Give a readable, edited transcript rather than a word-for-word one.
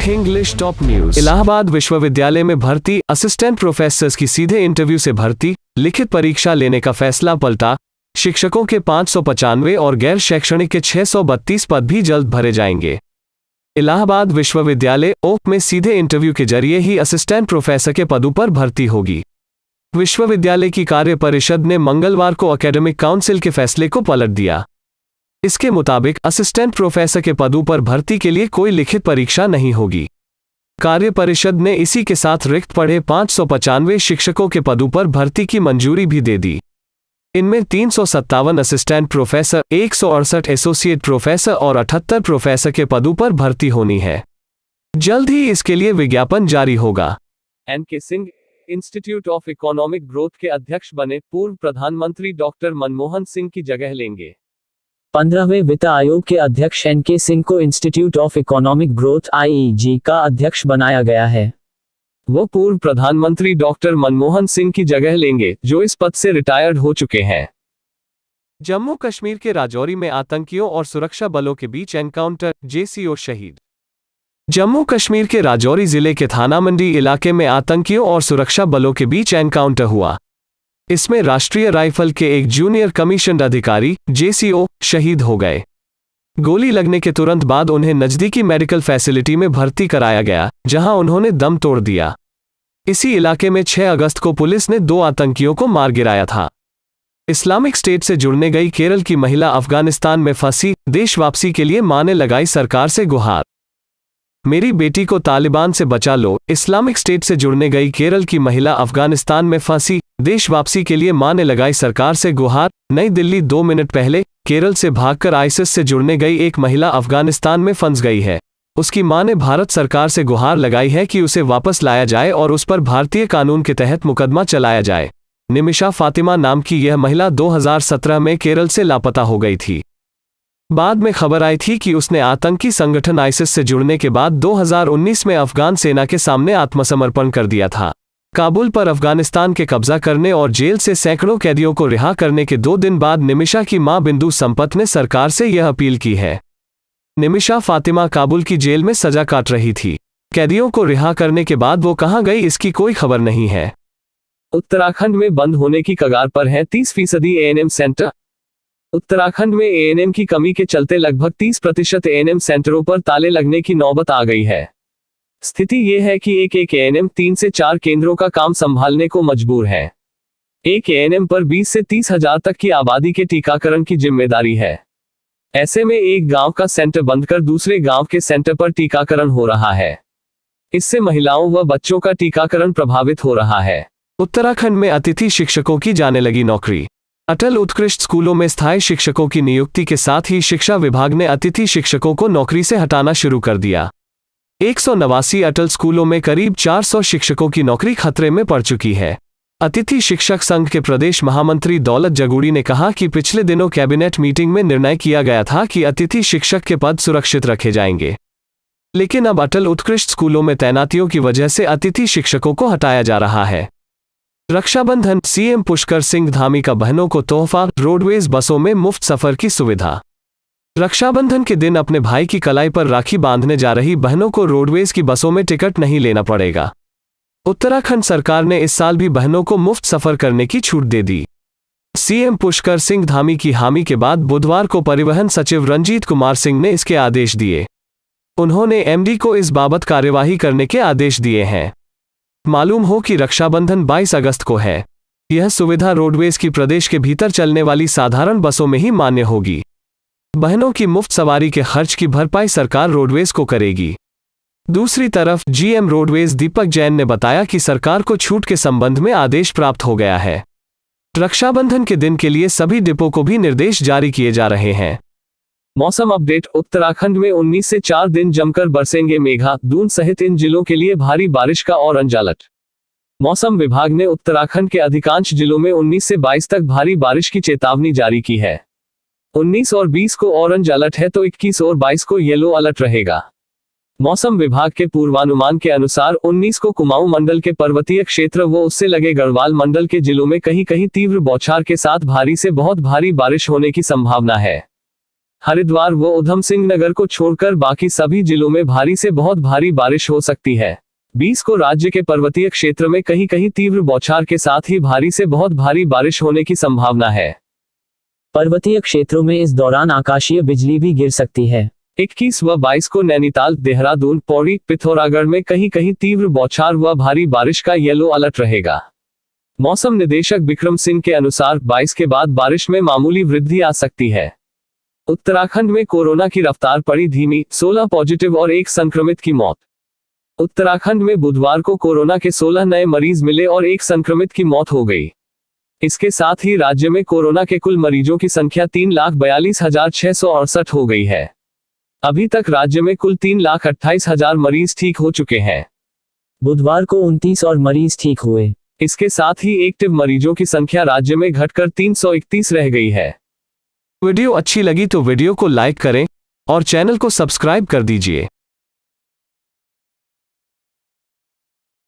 English top news. Allahabad विश्वविद्यालय में भर्ती असिस्टेंट प्रोफेसर्स की सीधे इंटरव्यू से भर्ती, लिखित परीक्षा लेने का फैसला पलटा। शिक्षकों के 595 और गैर शैक्षणिक के 632 पद भी जल्द भरे जाएंगे। इलाहाबाद विश्वविद्यालय ओक में सीधे इंटरव्यू के जरिए ही असिस्टेंट प्रोफेसर के पदों पर भर्ती होगी। विश्वविद्यालय की कार्य परिषद ने मंगलवार को एकेडमिक काउंसिल के फैसले को पलट दिया। इसके मुताबिक असिस्टेंट प्रोफेसर के पदों पर भर्ती के लिए कोई लिखित परीक्षा नहीं होगी। कार्य परिषद ने इसी के साथ रिक्त पड़े 595 शिक्षकों के पदों पर भर्ती की मंजूरी भी दे दी। इनमें 357 असिस्टेंट प्रोफेसर, 168 एसोसिएट प्रोफेसर और 78 प्रोफेसर के पदों पर भर्ती होनी है। जल्द ही इसके लिए विज्ञापन जारी होगा। NK Singh Institute of Economic Growth के अध्यक्ष बने। पूर्व प्रधानमंत्री डॉक्टर मनमोहन सिंह की जगह लेंगे। 15वें वित्त आयोग के अध्यक्ष एनके सिंह को institute of Economic growth (IEG) का अध्यक्ष बनाया गया है। वो पूर्व प्रधानमंत्री डॉक्टर मनमोहन सिंह की जगह लेंगे, जो इस पद से रिटायर्ड हो चुके हैं। जम्मू कश्मीर के राजौरी में आतंकियों और सुरक्षा बलों के बीच एनकाउंटर, जेसीओ शहीद। जम्मू कश्मीर के राजौरी जिले के थाना मंडी इलाके में आतंकियों और सुरक्षा बलों के बीच एनकाउंटर हुआ। इसमें राष्ट्रीय राइफल के एक जूनियर कमीशन्ड अधिकारी, जेसीओ, शहीद हो गए। गोली लगने के तुरंत बाद उन्हें नजदीकी मेडिकल फैसिलिटी में भर्ती कराया गया, जहां उन्होंने दम तोड़ दिया। इसी इलाके में 6 अगस्त को पुलिस ने 2 आतंकियों को मार गिराया था। इस्लामिक स्टेट से जुड़ने गई केरल की महिला अफगानिस्तान में फंसी, देश वापसी के लिए मां ने लगाई सरकार से गुहार। मेरी बेटी को तालिबान से बचा लो। इस्लामिक स्टेट से जुड़ने गई केरल की महिला अफगानिस्तान में फंसी, देश वापसी के लिए मां ने लगाई सरकार से गुहार। नई दिल्ली 2 मिनट पहले केरल से भागकर आईसिस से जुड़ने गई एक महिला अफगानिस्तान में फंस गई है। उसकी मां ने भारत सरकार से गुहार लगाई है कि उसे वापस लाया जाए और उस पर भारतीय कानून के तहत मुकदमा चलाया जाए। निमिषा फातिमा नाम की यह महिला 2017 में केरल से लापता हो गई थी। बाद में खबर आई थी कि उसने आतंकी संगठन आईसिस से जुड़ने के बाद 2019 में अफगान सेना के सामने आत्मसमर्पण कर दिया था। काबुल पर अफगानिस्तान के कब्जा करने और जेल से सैकड़ों कैदियों को रिहा करने के 2 दिन बाद निमिषा की मां बिंदु संपत ने सरकार से यह अपील की है। निमिषा फातिमा काबुल की जेल में सजा काट रही थी। कैदियों को रिहा करने के बाद वो कहां गई, इसकी कोई खबर नहीं है। उत्तराखंड में बंद होने की कगार पर है 30% एएनएम सेंटर। उत्तराखंड में एएनएम की कमी के चलते लगभग 30% एएनएम सेंटरों पर ताले लगने की नौबत आ गई है। स्थिति ये है कि एक एएनएम 3 से 4 केंद्रों का काम संभालने को मजबूर है। एक एएनएम पर 20 से 30 हजार तक की आबादी के टीकाकरण की जिम्मेदारी है। ऐसे में एक गांव का सेंटर बंद कर दूसरे गांव के सेंटर पर टीकाकरण हो रहा है। इससे महिलाओं व बच्चों का टीकाकरण प्रभावित हो रहा है। उत्तराखंड में अतिथि शिक्षकों की जाने लगी नौकरी। अटल उत्कृष्ट स्कूलों में स्थायी शिक्षकों की नियुक्ति के साथ ही शिक्षा विभाग ने अतिथि शिक्षकों को नौकरी से हटाना शुरू कर दिया। 189 अटल स्कूलों में करीब 400 शिक्षकों की नौकरी खतरे में पड़ चुकी है। अतिथि शिक्षक संघ के प्रदेश महामंत्री दौलत जगूड़ी ने कहा कि पिछले दिनों कैबिनेट मीटिंग में निर्णय किया गया था कि अतिथि शिक्षक के पद सुरक्षित रखे जाएंगे, लेकिन अब अटल उत्कृष्ट स्कूलों में तैनातियों की वजह से अतिथि शिक्षकों को हटाया जा रहा है। रक्षाबंधन, सीएम पुष्कर सिंह धामी का बहनों को तोहफा, रोडवेज बसों में मुफ्त सफर की सुविधा। रक्षाबंधन के दिन अपने भाई की कलाई पर राखी बांधने जा रही बहनों को रोडवेज की बसों में टिकट नहीं लेना पड़ेगा। उत्तराखंड सरकार ने इस साल भी बहनों को मुफ्त सफर करने की छूट दे दी। सीएम पुष्कर सिंह धामी की हामी के बाद बुधवार को परिवहन सचिव रंजीत कुमार सिंह ने इसके आदेश दिए। उन्होंने एमडी को इस बाबत कार्यवाही करने के आदेश दिए हैं। मालूम हो कि रक्षाबंधन 22 अगस्त को है। यह सुविधा रोडवेज की प्रदेश के भीतर चलने वाली साधारण बसों में ही मान्य होगी। बहनों की मुफ्त सवारी के खर्च की भरपाई सरकार रोडवेज को करेगी। दूसरी तरफ जीएम रोडवेज दीपक जैन ने बताया कि सरकार को छूट के संबंध में आदेश प्राप्त हो गया है। रक्षाबंधन के दिन के लिए सभी डिपो को भी निर्देश जारी किए जा रहे हैं। मौसम अपडेट। उत्तराखंड में 19 से 4 दिन जमकर बरसेंगे मेघा, दून सहित इन जिलों के लिए भारी बारिश का ऑरेंज अलर्ट। मौसम विभाग ने उत्तराखंड के अधिकांश जिलों में 19 से 22 तक भारी बारिश की चेतावनी जारी की है। 19 और 20 को ऑरेंज अलर्ट है तो 21 और 22 को येलो अलर्ट रहेगा। मौसम विभाग के पूर्वानुमान के अनुसार 19 को कुमाऊं मंडल के पर्वतीय क्षेत्र व उससे लगे गढ़वाल मंडल के जिलों में कहीं कहीं तीव्र बौछार के साथ भारी से बहुत भारी बारिश होने की संभावना है। हरिद्वार व उधम सिंह नगर को छोड़कर बाकी सभी जिलों में भारी से बहुत भारी बारिश हो सकती है। 20 को राज्य के पर्वतीय क्षेत्र में कहीं कहीं तीव्र बौछार के साथ ही भारी से बहुत भारी बारिश होने की संभावना है। पर्वतीय क्षेत्रों में इस दौरान आकाशीय बिजली भी गिर सकती है। 21 व 22 को नैनीताल, देहरादून, पौड़ी, पिथौरागढ़ में कहीं कहीं तीव्र बौछार व भारी बारिश का येलो अलर्ट रहेगा। मौसम निदेशक बिक्रम सिंह के अनुसार 22 के बाद बारिश में मामूली वृद्धि आ सकती है। उत्तराखंड में कोरोना की रफ्तार पड़ी धीमी, 16 पॉजिटिव और 1 संक्रमित की मौत। उत्तराखंड में बुधवार को कोरोना के 16 नए मरीज मिले और 1 संक्रमित की मौत हो गई। इसके साथ ही राज्य में कोरोना के कुल मरीजों की संख्या 3,42,668 हो गई है। अभी तक राज्य में कुल 3,28,000 मरीज ठीक हो चुके हैं। बुधवार को 29 और मरीज ठीक हुए। इसके साथ ही एक्टिव मरीजों की संख्या राज्य में घटकर 331 रह गई है। वीडियो अच्छी लगी तो वीडियो को लाइक करें और चैनल को सब्सक्राइब कर दीजिए।